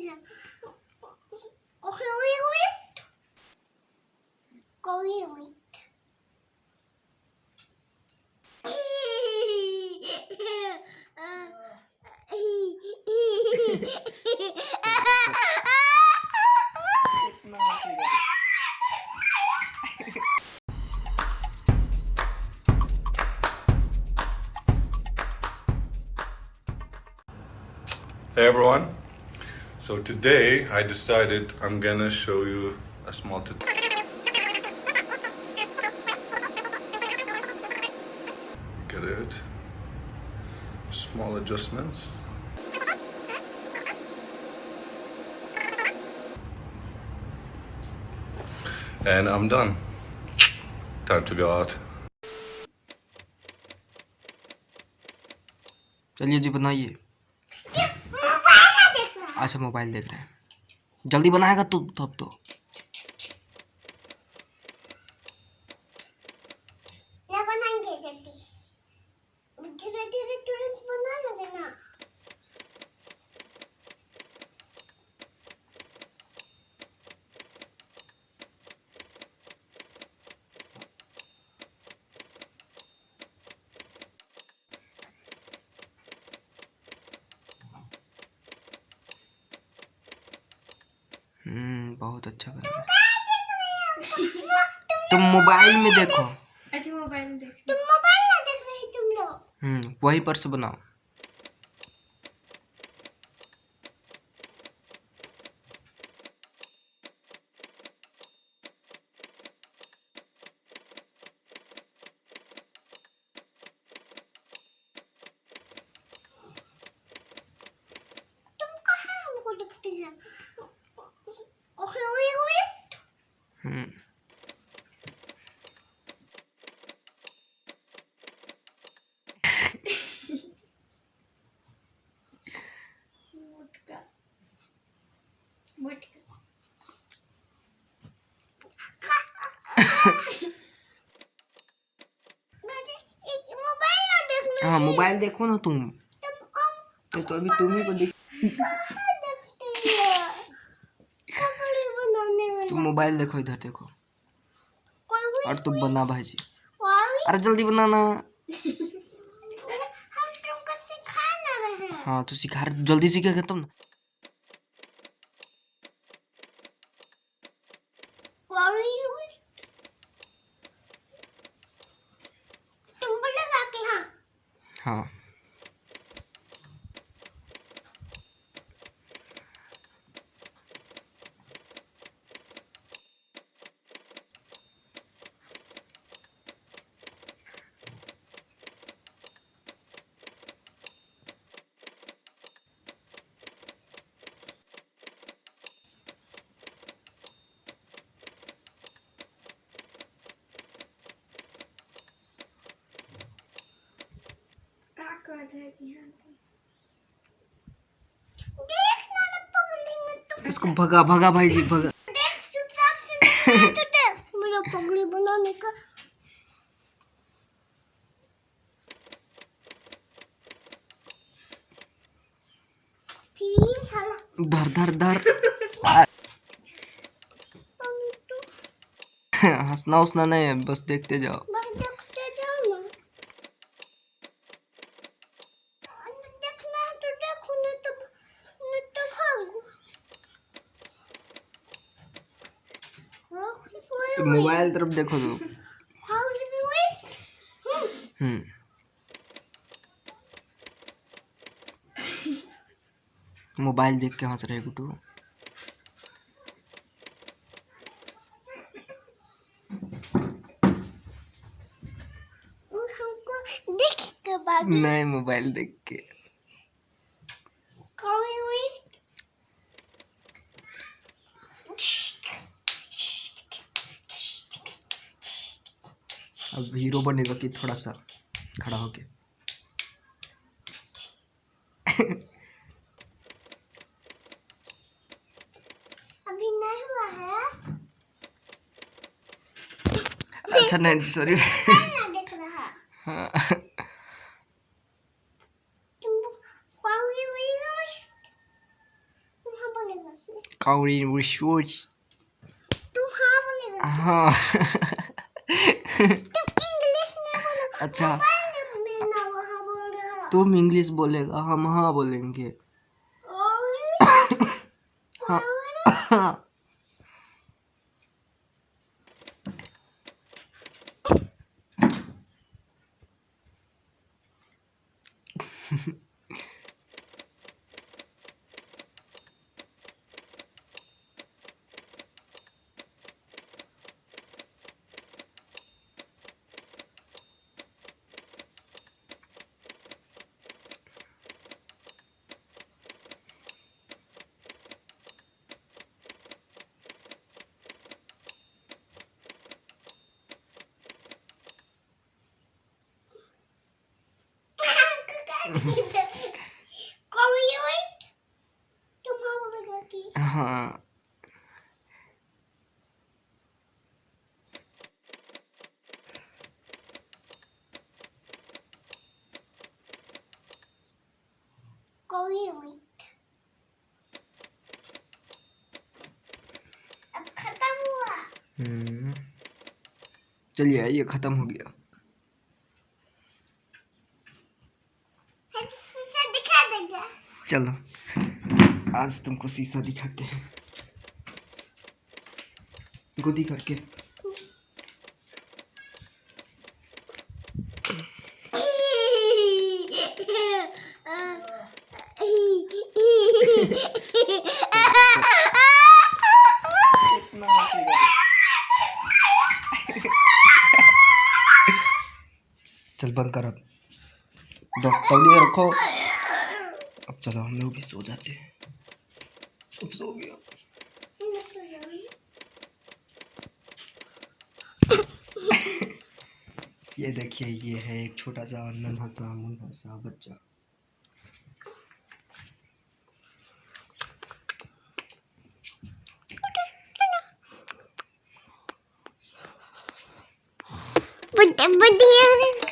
Hey everyone, so today I decided I'm gonna show you a small tutorial. Get it? Small adjustments. And I'm done. Time to go out. चलिए जी बनाइए। अच्छा mobile देख रहे हैं, जल्दी बनाएगा तू तब तो। बनाएंगे जल्दी, धीरे धीरे तुरंत बना लेना। बहुत अच्छा कर रहा है। तुम मोबाइल में देखो। अच्छा मोबाइल में देख, तुम मोबाइल ना देख रहे तुम लोग। वहीं पर से बनाओ। तुम कहाँ हमको दिखते हैं? हाँ मोबाइल देखो ना तुम। तो अभी तुम ही को देख। तुम मोबाइल देखो, इधर देखो और तुम बना भाजी। अरे जल्दी बनाना। हम तुमको सिखा ना रहे हैं। हाँ तो सिखा, जल्दी सीखेगा तुम ना। तुम बोलेगा कि हाँ। हाँ इसको भगा भगा भाई जी भगा। देख चुपचाप से नहीं तो देख मेरा पगड़ी बनाने का। फिर साला धर धर धर। हंसना उतना नहीं है, बस देखते जाओ। बस देखते जाओ ना। देखना है तो देखो, नहीं तो भागो। मोबाइल तरफ देखो तो। मोबाइल देख के हंस रहे गुड्डू। हमको देख के बाद नहीं मोबाइल देख के। अब हीरो बनेगा कि थोड़ा सा खड़ा होके। अभी नहीं हुआ है। अच्छा नहीं सॉरी। देख रहा। हाँ तुम वहाँ बनेगा। Korean research. तुम हाँ बोलेगा हाँ तुम इंग्लिश में बोलो अच्छा मोबाइल में ना वहाँ बोल रहा तुम इंग्लिश बोलेगा हम हाँ बोलेंगे हाँ हाँ कोरियन तुम हाँ बोलेगा कि हाँ कोरियन अब खत्म हुआ चलिए ये खत्म हो गया है तो शीशा दिखा देगा चलो आज तुमको शीशा दिखाते हैं गोदी करके चल बंद कर अब तौलिया रखो अब चलो हम लोग भी सो जाते हैं अब सो गया ये देखिए ये है एक छोटा सा नन्हा सा मुन्ना सा बच्चा बढ़िया